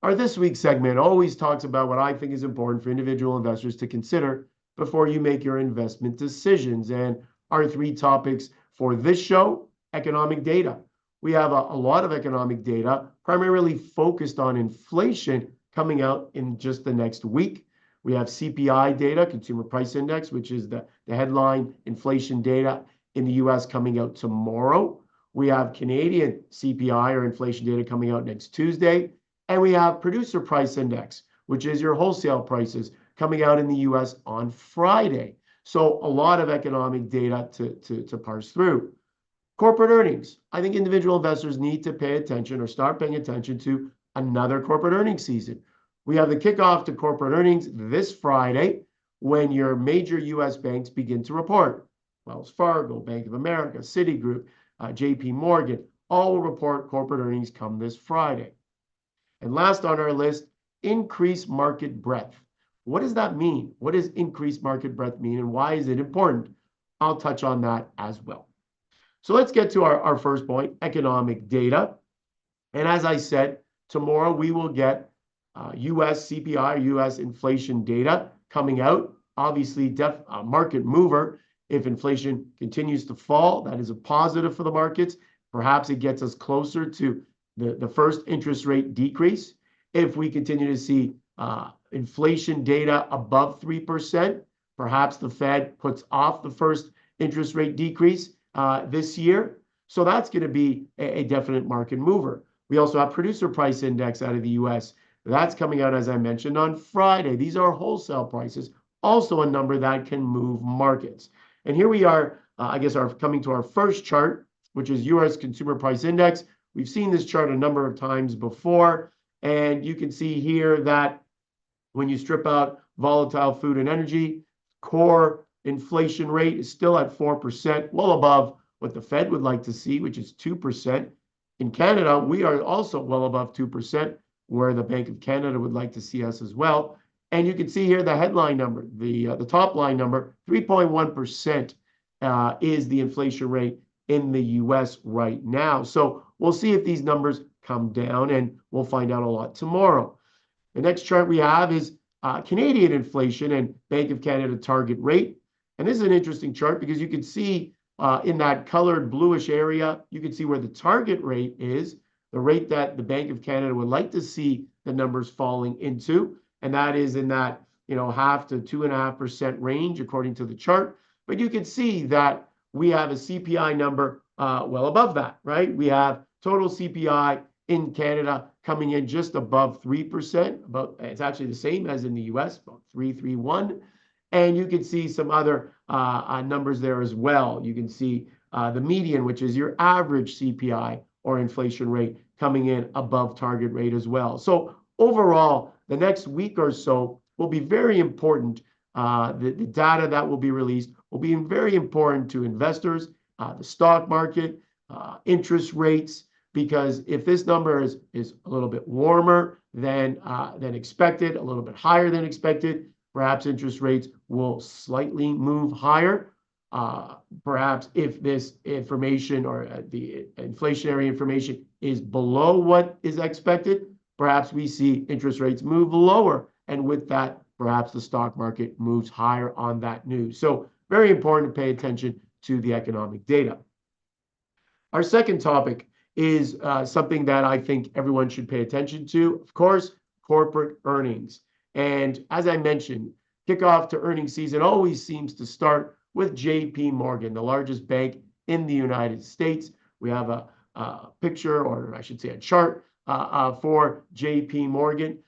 Our This Week segment always talks about what I think is important for individual investors to consider before you make your investment decisions. And our three topics for this show: economic data. We have a lot of economic data, primarily focused on inflation, coming out in just the next week. We have CPI data, Consumer Price Index, which is the headline inflation data in the US, coming out tomorrow. We have Canadian CPI, or inflation data, coming out next Tuesday. And we have Producer Price Index, which is your wholesale prices, coming out in the US on Friday. So a lot of economic data to parse through. Corporate earnings. I think individual investors need to pay attention, or start paying attention to, another corporate earnings season. We have the kickoff to corporate earnings this Friday, when your major US banks begin to report. Wells Fargo, Bank of America, Citigroup, JP Morgan, all will report corporate earnings come this Friday. And last on our list, increased market breadth. What does that mean? What does increased market breadth mean, and why is it important? I'll touch on that as well. So let's get to our first point, economic data. And as I said, tomorrow we will get US CPI, US inflation data coming out. Obviously, market mover. If inflation continues to fall, that is a positive for the markets. Perhaps it gets us closer to the first interest rate decrease. If we continue to see inflation data above 3%, perhaps the Fed puts off the first interest rate decrease this year. So that's going to be a definite market mover. We also have Producer Price Index out of the US. That's coming out, as I mentioned, on Friday. These are wholesale prices, also a number that can move markets. And here we are, coming to our first chart, which is US Consumer Price Index. We've seen this chart a number of times before, and you can see here that when you strip out volatile food and energy, core inflation rate is still at 4%, well above what the Fed would like to see, which is 2%. In Canada, we are also well above 2%, where the Bank of Canada would like to see us as well. And you can see here the headline number, the top line number, 3.1% is the inflation rate in the US right now. So we'll see if these numbers come down, and we'll find out a lot tomorrow. The next chart we have is Canadian inflation and Bank of Canada target rate. And this is an interesting chart because you can see in that colored bluish area, you can see where the target rate is, the rate that the Bank of Canada would like to see the numbers falling into. And that is in that 0.5 to 2.5% range, according to the chart. But you can see that we have a CPI number well above that, right? We have total CPI in Canada coming in just above 3%. It's actually the same as in the US, about 3.31. And you can see some other numbers there as well. You can see the median, which is your average CPI or inflation rate, coming in above target rate as well. So overall, the next week or so will be very important. The data that will be released will be very important to investors, the stock market, interest rates, because if this number is a little bit warmer than expected, a little bit higher than expected, perhaps interest rates will slightly move higher. Perhaps if this information, or the inflationary information, is below what is expected, perhaps we see interest rates move lower. And with that, perhaps the stock market moves higher on that news. So very important to pay attention to the economic data. Our second topic is something that I think everyone should pay attention to, of course, corporate earnings. And as I mentioned, kickoff to earnings season always seems to start with JP Morgan, the largest bank in the United States. We have a picture, or I should say a chart, for JP Morgan.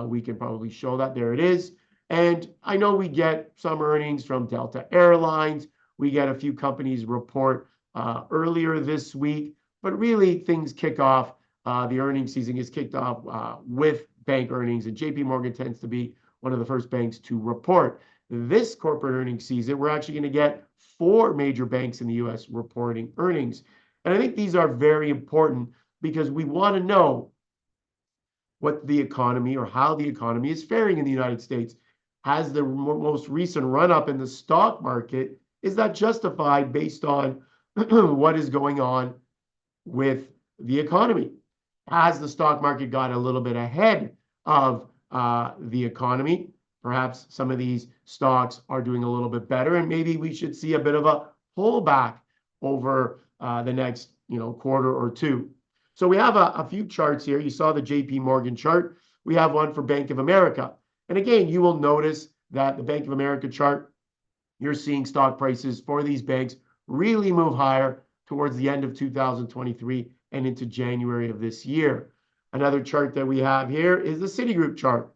We can probably show that. There it is. And I know we get some earnings from Delta Airlines. We get a few companies report earlier this week, but really things kick off. The earnings season is kicked off with bank earnings, and JP Morgan tends to be one of the first banks to report. This corporate earnings season, we're actually going to get 4 major banks in the US reporting earnings. And I think these are very important because we want to know what the economy, or how the economy, is faring in the United States. Has the most recent run-up in the stock market, is that justified based on what is going on with the economy? Has the stock market got a little bit ahead of the economy. Perhaps some of these stocks are doing a little bit better, and maybe we should see a bit of a pullback over the next quarter or two. So we have a few charts here. You saw the JP Morgan chart. We have one for Bank of America. And again, you will notice that the Bank of America chart, you're seeing stock prices for these banks really move higher towards the end of 2023 and into January of this year. Another chart that we have here is the Citigroup chart.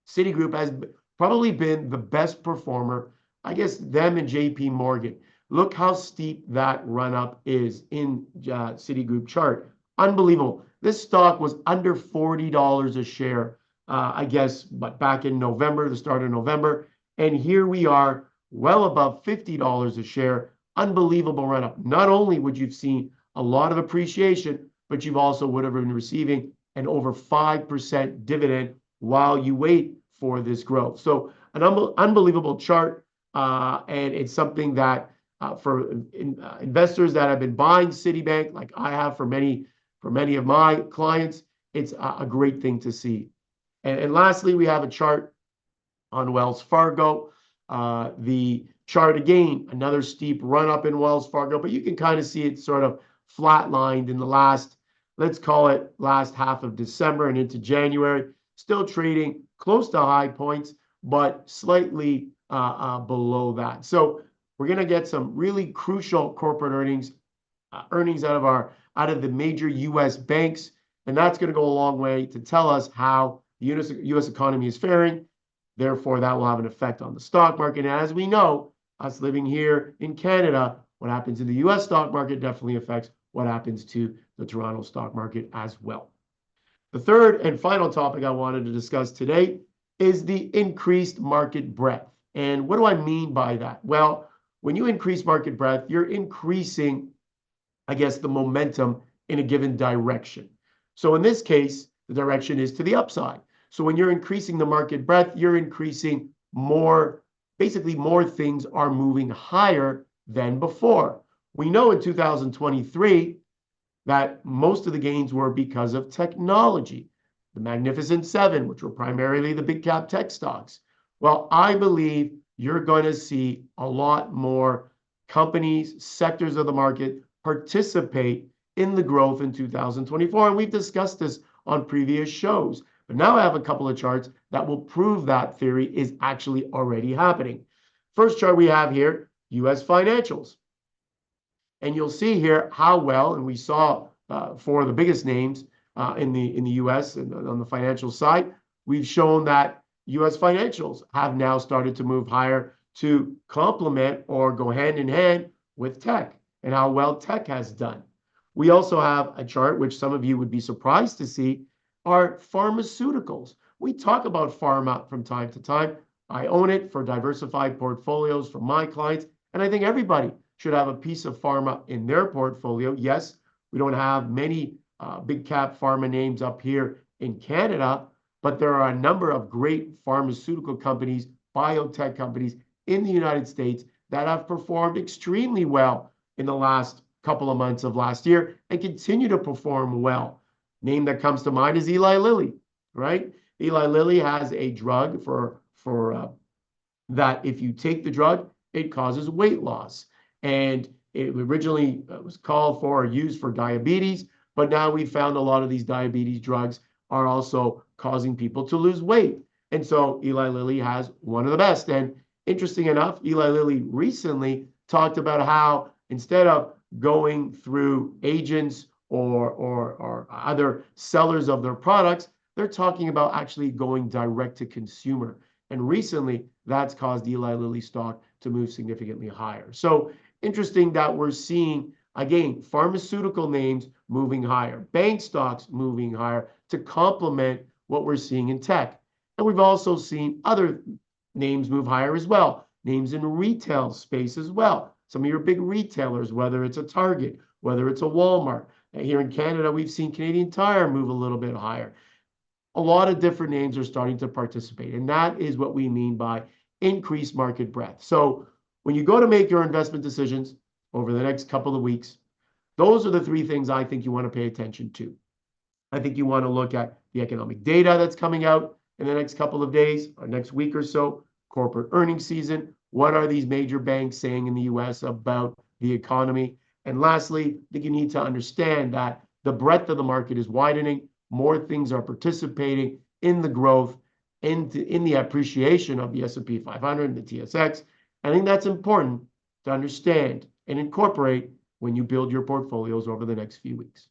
Citigroup has probably been the best performer, I guess, them and JP Morgan. Look how steep that run up is in Citigroup chart. Unbelievable. This stock was under $40 a share, I guess, but back in November, the start of November. And here we are, well above $50 a share. Unbelievable run up. Not only would you've seen a lot of appreciation, but you've also would have been receiving an over 5% dividend while you wait for this growth. So an unbelievable chart, and it's something that for investors that have been buying Citibank, like I have for many of my clients, it's a great thing to see. And lastly, we have a chart on Wells Fargo. The chart, again, another steep run up in Wells Fargo, but you can kind of see it sort of flatlined in the last, let's call it last half of December and into January, still trading close to high points, but slightly below that. So we're going to get some really crucial corporate earnings out of the major U.S. banks, and that's going to go a long way to tell us how the U.S. economy is faring. Therefore, that will have an effect on the stock market. And as we know, us living here in Canada, what happens in the U.S. stock market definitely affects what happens to the Toronto stock market as well. The third and final topic I wanted to discuss today is the increased market breadth. And what do I mean by that? Well, when you increase market breadth, you're increasing, I guess, the momentum in a given direction. So in this case, the direction is to the upside. So when you're increasing the market breadth, you're increasing more, basically more things are moving higher than before. We know in 2023 that most of the gains were because of technology, the Magnificent Seven, which were primarily the big cap tech stocks. Well, I believe you're going to see a lot more companies, sectors of the market participate in the growth in 2024. And we've discussed this on previous shows. But now I have a couple of charts that will prove that theory is actually already happening. First chart we have here, U.S. financials. And you'll see here how well, and we saw for the biggest names in the U.S. and on the financial side, we've shown that U.S. financials have now started to move higher to complement or go hand in hand with tech and how well tech has done. We also have a chart, which some of you would be surprised to see, are pharmaceuticals. We talk about pharma from time to time. I own it for diversified portfolios for my clients, and I think everybody should have a piece of pharma in their portfolio. Yes, we don't have many big cap pharma names up here in Canada, but there are a number of great pharmaceutical companies, biotech companies in the United States that have performed extremely well in the last couple of months of last year and continue to perform well. Name that comes to mind is Eli Lilly, right? Eli Lilly has a drug for that if you take the drug, it causes weight loss. And it originally was called for or used for diabetes, but now we found a lot of these diabetes drugs are also causing people to lose weight. And so Eli Lilly has one of the best. And interesting enough, Eli Lilly recently talked about how instead of going through agents or other sellers of their products, they're talking about actually going direct to consumer. And recently, that's caused Eli Lilly stock to move significantly higher. So interesting that we're seeing, again, pharmaceutical names moving higher, bank stocks moving higher to complement what we're seeing in tech. And we've also seen other names move higher as well, names in retail space as well. Some of your big retailers, whether it's a Target, whether it's a Walmart. Here in Canada, we've seen Canadian Tire move a little bit higher. A lot of different names are starting to participate, and that is what we mean by increased market breadth. So when you go to make your investment decisions over the next couple of weeks, those are the three things I think you want to pay attention to. I think you want to look at the economic data that's coming out in the next couple of days or next week or so, corporate earnings season. What are these major banks saying in the US about the economy? And lastly, I think you need to understand that the breadth of the market is widening. More things are participating in the growth, in the appreciation of the S&P 500 and the TSX. I think that's important to understand and incorporate when you build your portfolios over the next few weeks.